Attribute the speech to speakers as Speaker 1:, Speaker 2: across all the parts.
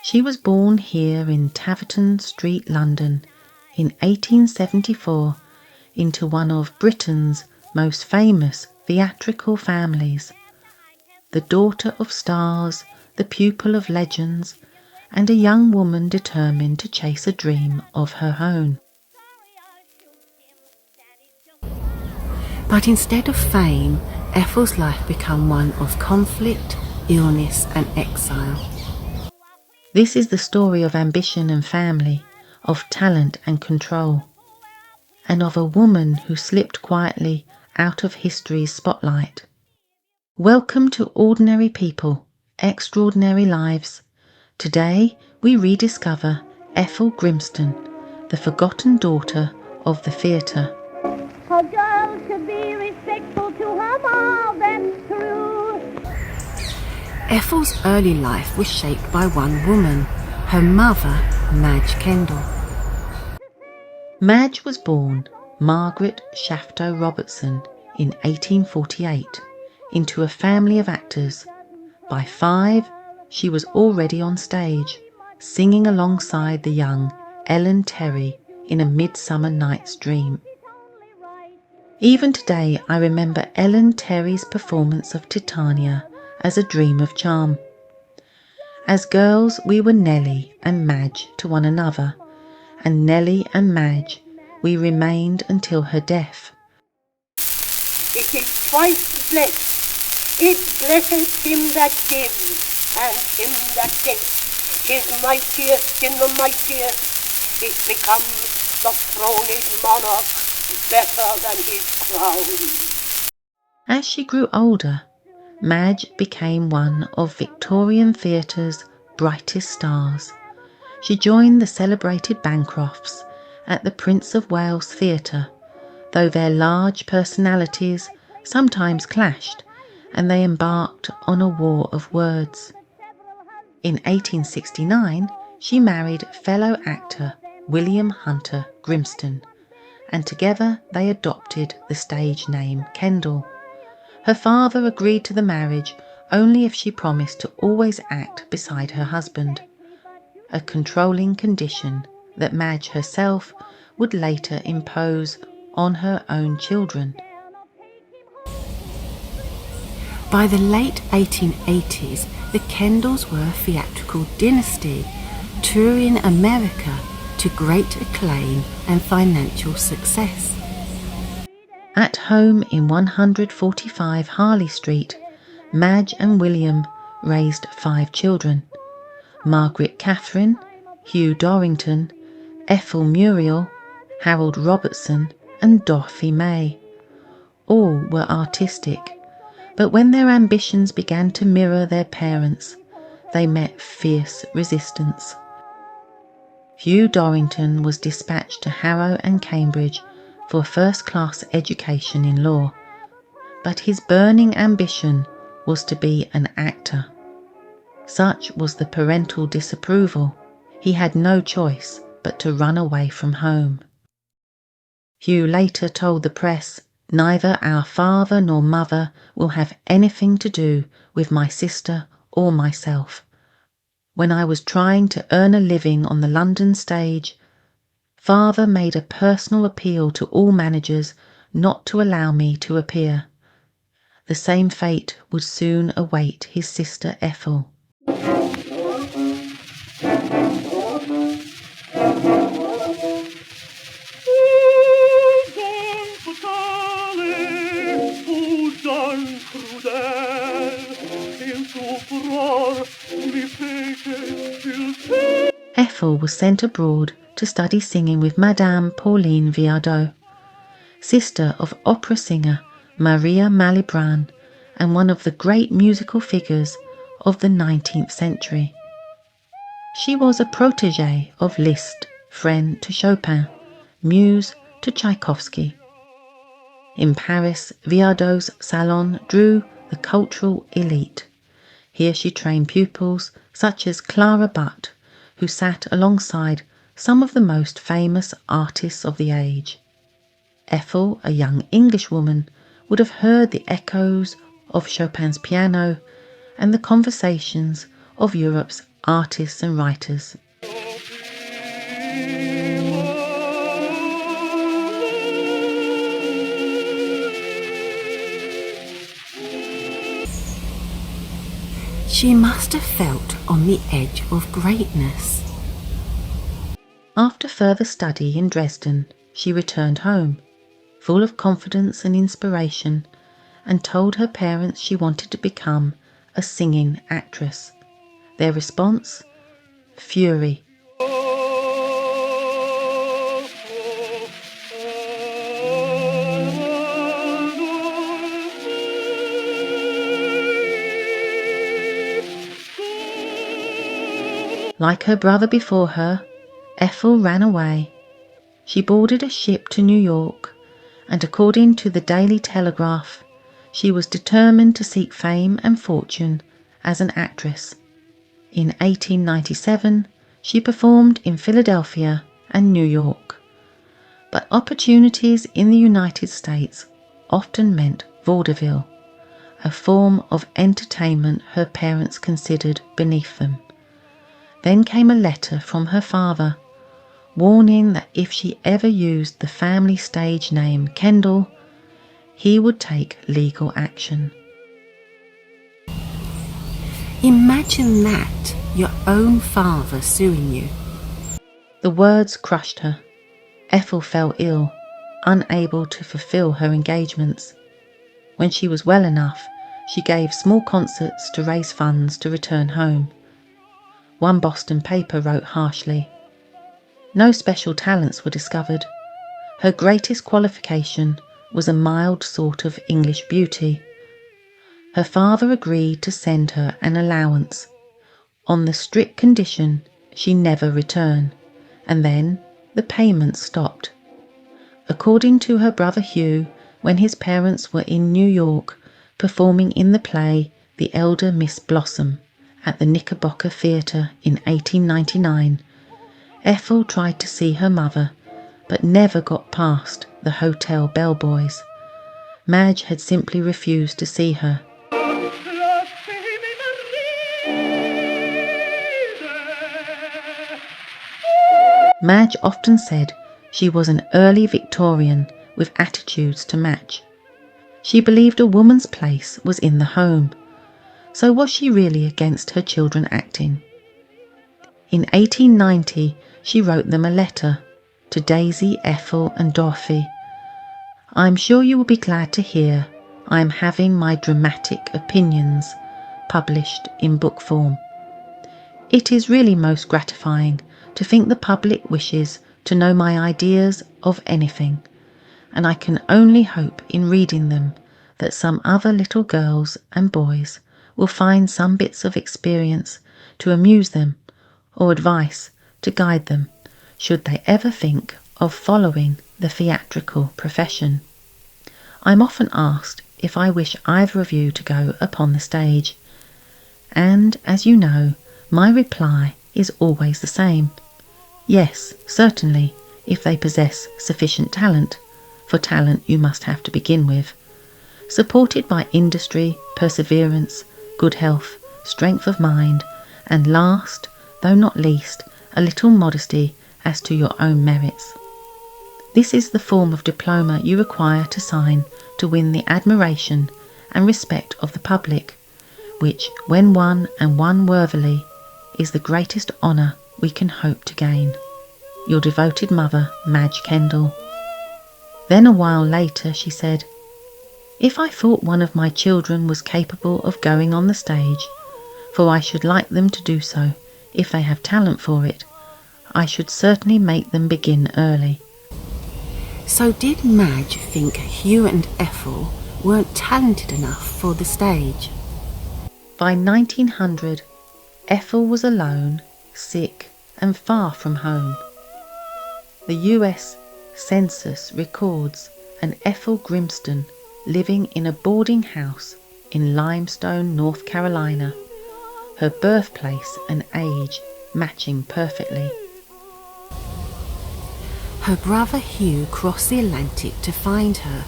Speaker 1: She was born here in Taverton Street, London, in 1874 into one of Britain's most famous theatrical families, the daughter of stars, the pupil of legends, and a young woman determined to chase a dream of her own.
Speaker 2: But instead of fame, Ethel's life became one of conflict, illness and exile.
Speaker 1: This is the story of ambition and family, of talent and control, and of a woman who slipped quietly out of history's spotlight. Welcome to Ordinary People, Extraordinary Lives. Today we rediscover Ethel Grimston, the forgotten daughter of the theatre.
Speaker 3: A girl should be respectful to her mother, that's true.
Speaker 2: Ethel's early life was shaped by one woman, her mother, Madge Kendal.
Speaker 1: Madge was born Margaret Shafto Robertson in 1848 into a family of actors. By 5, she was already on stage, singing alongside the young Ellen Terry in A Midsummer Night's Dream. Even today I remember Ellen Terry's performance of Titania as a dream of charm. As girls we were Nellie and Madge to one another, and Nellie and Madge we remained until her death.
Speaker 4: It is twice blessed. It blesseth him that gives, and him that takes. Is mightiest in the mightiest. It becomes the throned monarch better than his crown.
Speaker 1: As she grew older, Madge became one of Victorian theatre's brightest stars. She joined the celebrated Bancrofts at the Prince of Wales Theatre, though their large personalities sometimes clashed and they embarked on a war of words. In 1869 she married fellow actor William Hunter Grimston, and together they adopted the stage name Kendal. Her father agreed to the marriage only if she promised to always act beside her husband, a controlling condition that Madge herself would later impose on her own children.
Speaker 2: By the late 1880s, the Kendals were a theatrical dynasty, touring America to great acclaim and financial success.
Speaker 1: At home in 145 Harley Street, Madge and William raised 5 children: Margaret Catherine, Hugh Dorrington, Ethel Muriel, Harold Robertson and Dorothy May. All were artistic, but when their ambitions began to mirror their parents', they met fierce resistance. Hugh Dorrington was dispatched to Harrow and Cambridge for a first-class education in law, but his burning ambition was to be an actor. Such was the parental disapproval, he had no choice but to run away from home. Hugh later told the press, "Neither our father nor mother will have anything to do with my sister or myself. When I was trying to earn a living on the London stage, Father made a personal appeal to all managers not to allow me to appear." The same fate would soon await his sister Ethel. Ethel was sent abroad to study singing with Madame Pauline Viardot, sister of opera singer Maria Malibran and one of the great musical figures of the 19th century. She was a protégée of Liszt, friend to Chopin, muse to Tchaikovsky. In Paris, Viardot's salon drew the cultural elite. Here she trained pupils such as Clara Butt, who sat alongside some of the most famous artists of the age. Ethel, a young Englishwoman, would have heard the echoes of Chopin's piano and the conversations of Europe's artists and writers.
Speaker 2: She must have felt on the edge of greatness.
Speaker 1: After further study in Dresden, she returned home, full of confidence and inspiration, and told her parents she wanted to become a singing actress. Their response? Fury. Like her brother before her, Ethel ran away. She boarded a ship to New York, and according to the Daily Telegraph, she was determined to seek fame and fortune as an actress. In 1897, she performed in Philadelphia and New York. But opportunities in the United States often meant vaudeville, a form of entertainment her parents considered beneath them. Then came a letter from her father, warning that if she ever used the family stage name Kendal, he would take legal action.
Speaker 2: Imagine that, your own father suing you.
Speaker 1: The words crushed her. Ethel fell ill, unable to fulfill her engagements. When she was well enough, she gave small concerts to raise funds to return home. One Boston paper wrote harshly, "No special talents were discovered. Her greatest qualification was a mild sort of English beauty." Her father agreed to send her an allowance, on the strict condition she never return, and then the payments stopped. According to her brother Hugh, when his parents were in New York performing in the play The Elder Miss Blossom at the Knickerbocker Theatre in 1899, Ethel tried to see her mother, but never got past the hotel bellboys. Madge had simply refused to see her. Madge often said she was an early Victorian with attitudes to match. She believed a woman's place was in the home. So was she really against her children acting? In 1890, she wrote them a letter to Daisy, Ethel and Dorothy. "I am sure you will be glad to hear I am having my dramatic opinions published in book form. It is really most gratifying to think the public wishes to know my ideas of anything, and I can only hope in reading them that some other little girls and boys will find some bits of experience to amuse them, or advice to guide them, should they ever think of following the theatrical profession. I'm often asked if I wish either of you to go upon the stage, and, as you know, my reply is always the same. Yes, certainly, if they possess sufficient talent, for talent you must have to begin with, supported by industry, perseverance, good health, strength of mind, and last, though not least, a little modesty as to your own merits. This is the form of diploma you require to sign to win the admiration and respect of the public, which, when won and won worthily, is the greatest honour we can hope to gain. Your devoted mother, Madge Kendal." Then a while later she said, "If I thought one of my children was capable of going on the stage, for I should like them to do so if they have talent for it, I should certainly make them begin early."
Speaker 2: So did Madge think Hugh and Ethel weren't talented enough for the stage?
Speaker 1: By 1900, Ethel was alone, sick, and far from home. The US Census records an Ethel Grimston living in a boarding house in Limestone, North Carolina, her birthplace and age matching perfectly.
Speaker 2: Her brother Hugh crossed the Atlantic to find her.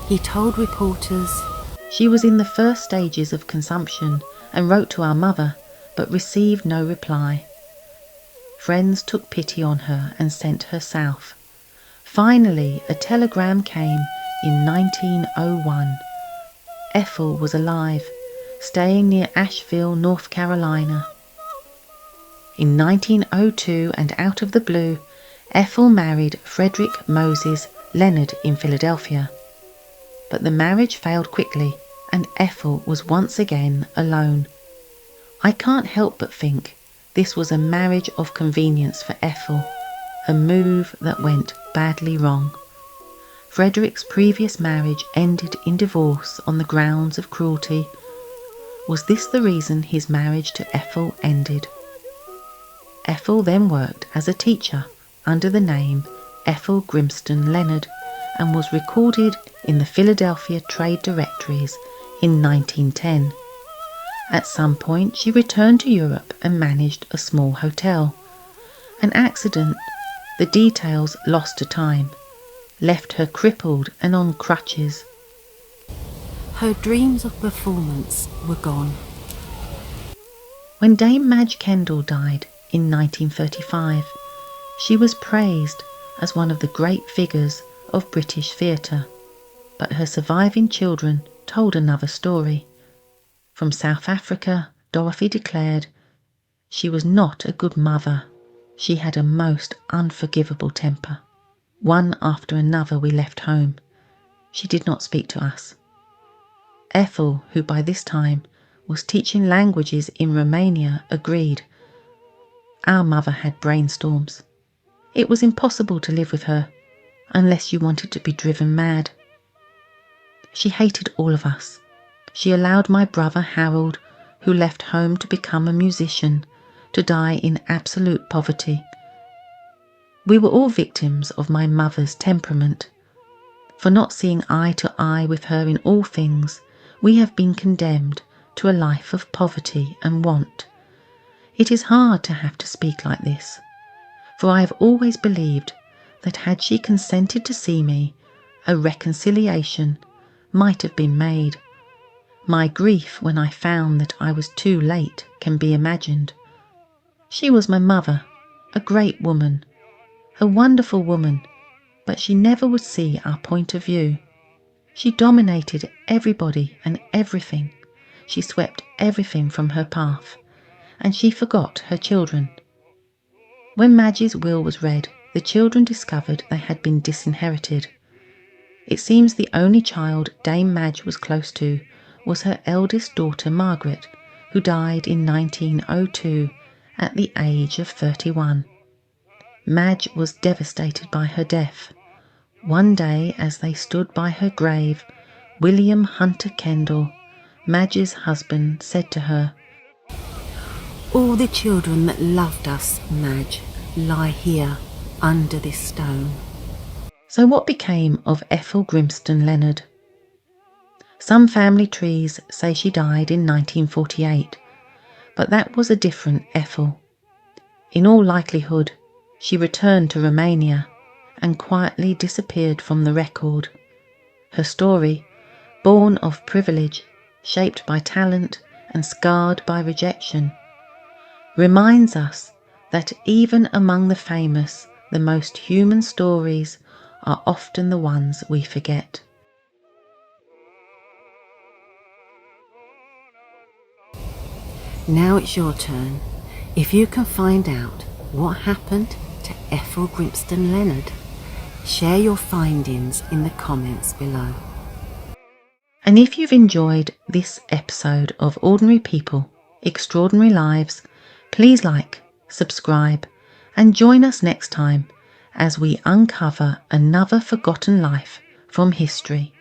Speaker 2: He told reporters,
Speaker 1: She was in the first stages of consumption and wrote to our mother, but received no reply. Friends took pity on her and sent her south. Finally, a telegram came in 1901. Ethel was alive, staying near Asheville, North Carolina. In 1902, and out of the blue, Ethel married Frederick Moses Leonard in Philadelphia. But the marriage failed quickly, and Ethel was once again alone. I can't help but think this was a marriage of convenience for Ethel, a move that went badly wrong. Frederick's previous marriage ended in divorce on the grounds of cruelty. Was this the reason his marriage to Ethel ended? Ethel then worked as a teacher under the name Ethel Grimston Leonard and was recorded in the Philadelphia trade directories in 1910. At some point she returned to Europe and managed a small hotel. An accident, the details lost to time, left her crippled and on crutches.
Speaker 2: Her dreams of performance were gone.
Speaker 1: When Dame Madge Kendal died in 1935, she was praised as one of the great figures of British theatre, but her surviving children told another story. From South Africa, Dorothy declared, "She was not a good mother. She had a most unforgivable temper. One after another we left home. She did not speak to us." Ethel, who by this time was teaching languages in Romania, agreed. Our mother had brainstorms. It was impossible to live with her, unless you wanted to be driven mad. She hated all of us. She allowed my brother Harold, who left home to become a musician, to die in absolute poverty. We were all victims of my mother's temperament. For not seeing eye to eye with her in all things, we have been condemned to a life of poverty and want. It is hard to have to speak like this, for I have always believed that had she consented to see me, a reconciliation might have been made. My grief when I found that I was too late can be imagined. She was my mother, a great woman, a wonderful woman, but she never would see our point of view. She dominated everybody and everything. She swept everything from her path, and she forgot her children. When Madge's will was read, the children discovered they had been disinherited. It seems the only child Dame Madge was close to was her eldest daughter Margaret, who died in 1902 at the age of 31. Madge was devastated by her death. One day, as they stood by her grave, William Hunter Kendal, Madge's husband, said to her,
Speaker 2: "All the children that loved us, Madge, lie here under this stone."
Speaker 1: So what became of Ethel Grimston Leonard? Some family trees say she died in 1948, but that was a different Ethel. In all likelihood, she returned to Romania and quietly disappeared from the record. Her story, born of privilege, shaped by talent and scarred by rejection, reminds us that even among the famous, the most human stories are often the ones we forget.
Speaker 2: Now it's your turn. If you can find out what happened to Ethel Grimston Leonard, share your findings in the comments below.
Speaker 1: And if you've enjoyed this episode of Ordinary People, Extraordinary Lives, please like, subscribe, and join us next time as we uncover another forgotten life from history.